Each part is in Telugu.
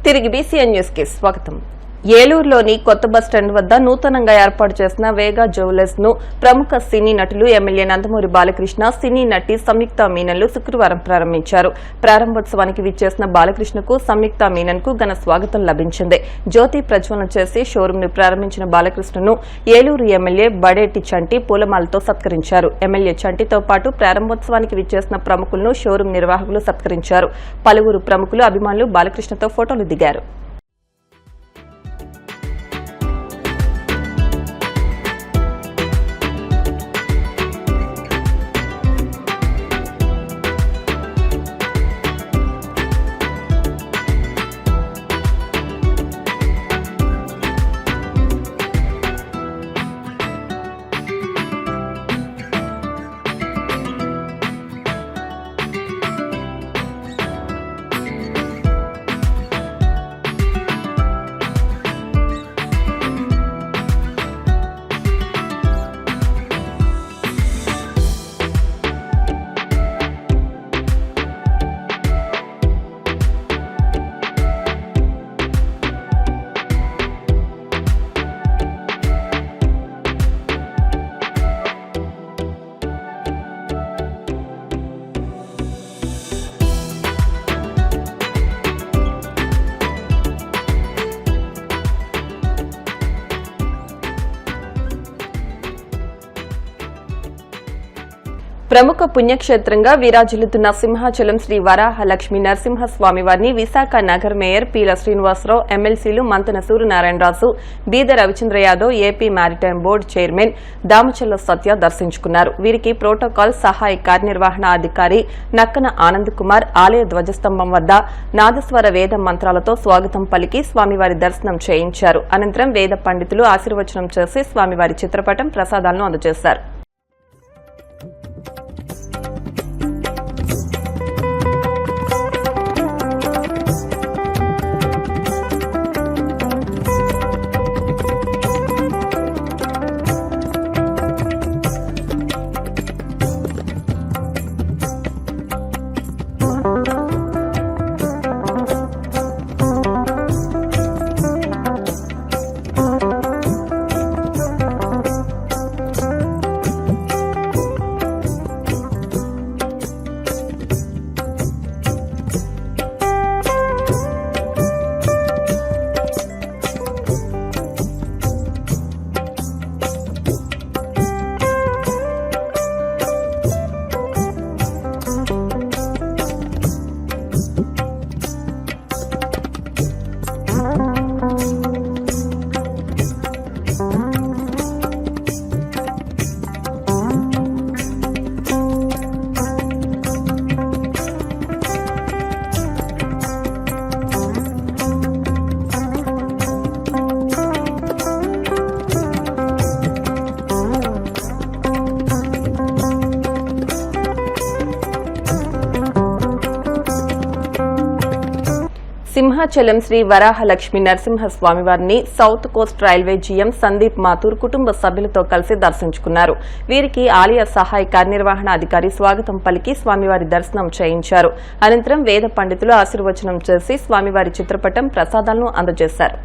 తిరిగి బీసీఎన్ న్యూస్ కి స్వాగతం. ఏలూరులోని కొత్త బస్టాండ్ వద్ద నూతనంగా ఏర్పాటు చేసిన వేగా జ్యువెలర్స్ ను ప్రముఖ సినీ నటులు ఎమ్మెల్యే నందమూరి బాలకృష్ణ, సినీ నటి సంయుక్త మీనన్లు శుక్రవారం ప్రారంభించారు. ప్రారంభోత్సవానికి విచ్చేసిన బాలకృష్ణకు, సంయుక్త మీనన్ కు ఘన స్వాగతం లభించింది. జ్యోతి ప్రజ్వలన చేసి షోరూం ను ప్రారంభించిన బాలకృష్ణను ఏలూరు ఎమ్మెల్యే బడేటి చంటి పూలమాలతో సత్కరించారు. ఎమ్మెల్యే చంటితో పాటు ప్రారంభోత్సవానికి విచ్చేసిన ప్రముఖులను షోరూం నిర్వాహకులు సత్కరించారు. పలువురు ప్రముఖులు, అభిమానులు బాలకృష్ణతో ఫోటోలు దిగారు. ప్రముఖ పుణ్యక్షేత్రంగా విరాజిల్లుతున్న సింహాచలం శ్రీ వరాహ లక్ష్మీ నరసింహస్వామి వారిని విశాఖ నగర్ మేయర్ పీల శ్రీనివాసరావు, ఎమ్మెల్సీలు Manthena Suryanarayana Raju, Beeda Ravichandra Yadav, AP maritime board chairman Damacharla Satya దర్శించుకున్నారు. వీరికి ప్రోటోకాల్ సహాయ కార్యనిర్వహణాధికారి నక్కన ఆనంద్ కుమార్ ఆలయ ధ్వజస్తంభం వద్ద నాదస్వర వేద మంత్రాలతో స్వాగతం పలికి స్వామివారి దర్శనం చేయించారు. అనంతరం వేద పండితులు ఆశీర్వచనం చేసి స్వామివారి చిత్రపటం, ప్రసాదాలను అందజేశారు. సింహాచలం శ్రీ వరాహ లక్ష్మీ నరసింహస్వామి వారిని south Coast railway GM Sandeep Mathur కుటుంబ సభ్యులతో కలిసి దర్శించుకున్నారు. వీరికి ఆలయ సహాయ కార్యనిర్వహణాధికారి స్వాగతం పలికి స్వామివారి దర్శనం చేయించారు. అనంతరం వేద పండితులు ఆశీర్వచనం చేసి స్వామివారి చిత్రపటం, ప్రసాదాలను అందజేశారు.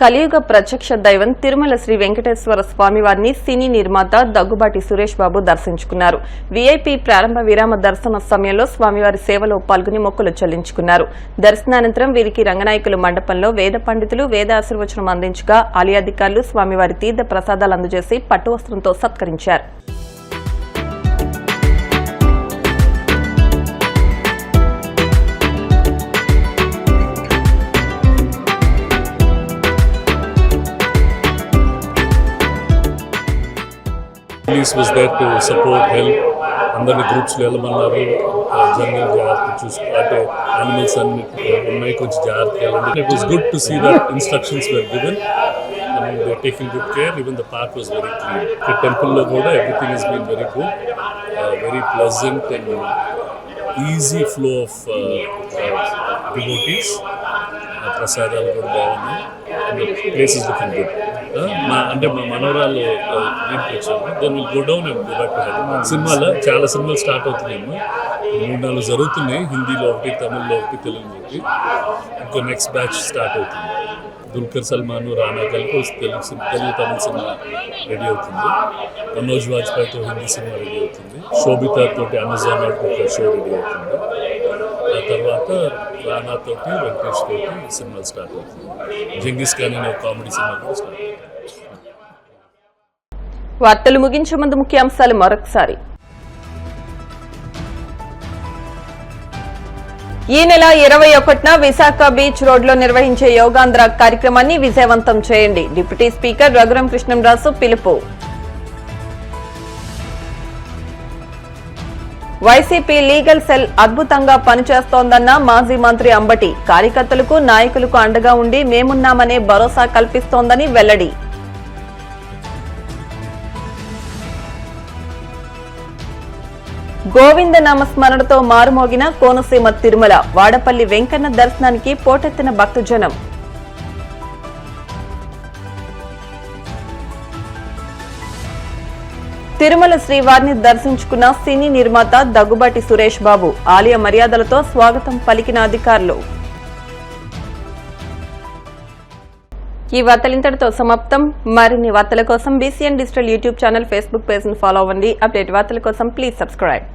కలియుగ ప్రత్యక్ష దైవం తిరుమల శ్రీ వెంకటేశ్వర స్వామివారిని సినీ నిర్మాత దగ్గుబాటి సురేష్ బాబు దర్శించుకున్నారు. వీఐపీ ప్రారంభ విరామ దర్శన సమయంలో స్వామివారి సేవలో పాల్గొని మొక్కులు చెల్లించుకున్నారు. దర్శనానంతరం వీరికి రంగనాయకుల మండపంలో వేద పండితులు వేదాశీర్వచనం అందించగా ఆలయ అధికారులు స్వామివారి తీర్థ ప్రసాదాలు అందజేసి పట్టు వస్త్రంతో సత్కరించారు. Police was there to support, help. అందరినీ గ్రూప్స్లో వెళ్ళమన్నారు. జంగల్ జాగ్రత్త చూసుకో అంటే యానిమల్స్ అన్ని ఉన్నాయి, కొంచెం జాగ్రత్తగా వెళ్ళండి. It was good to see that instructions were given and they are taking good care. Even the park was very clean. The temple lo kuda everything has been very good, very pleasant and easy flow of devotees. ప్రసాదాలు కూడా బాగున్నాయి. Place is looking good. అంటే మా మనవరాలు దీనికి వచ్చాము. Then will go down and go back to Hyderabad. సినిమాలో చాలా సినిమాలు స్టార్ట్ అవుతున్నాయేమో, 3-4 జరుగుతున్నాయి. హిందీలో ఒకటి, తమిళ్లో ఒకటి, తెలుగులో ఒకటి. ఇంకో నెక్స్ట్ బ్యాచ్ స్టార్ట్ అవుతుంది. దుల్కర్ సల్మాన్, రానా కలిపి తెలుగు తమిళ సినిమా రెడీ అవుతుంది. మనోజ్ వాజ్పేయితో హిందీ సినిమా రెడీ అవుతుంది. శోభితా తోటి అమెజాన్ ఒక షో రెడీ అవుతుంది. ఆ తర్వాత రానా తోటి, వెంకటేష్ తోటి సినిమాలు స్టార్ట్ అవుతుంది. జంగీస్ ఖాన్ అనే కామెడీ సినిమా కూడా స్టార్ట్ అవుతుంది. వార్తలు ముగించే ముందు ముఖ్యాంశాలు మరొకసారి. ఈ నెల 21న విశాఖ బీచ్ రోడ్లో నిర్వహించే యోగాంధ్ర కార్యక్రమాన్ని విజయవంతం చేయండి. డిప్యూటీ స్పీకర్ రఘురాం కృష్ణంరాజు పిలుపు. వైసీపీ లీగల్ సెల్ అద్భుతంగా పనిచేస్తోందన్న మాజీ మంత్రి అంబటి. కార్యకర్తలకు, నాయకులకు అండగా ఉండి మేమున్నామనే భరోసా కల్పిస్తోందని వెల్లడి. గోవింద నామస్మరణతో మారుమోగిన కోనసీమ తిరుమల. వాడపల్లి వెంకన్న దర్శనానికి పోటెత్తిన భక్తజనం. తిరుమల శ్రీవారిని దర్శించుకున్న సినీ నిర్మాత దగ్గుబాటి సురేష్ బాబు. ఆలయ మర్యాదలతో స్వాగతం పలికిన అధికారులు. ఈ వార్తలు ఇంతటితో సమాప్తం. మరిన్ని వార్తల కోసం BCN digital YouTube channel, Facebook page ను ఫాలో అవ్వండి. అప్డేట్ వార్తల కోసం ప్లీజ్ సబ్స్క్రైబ్.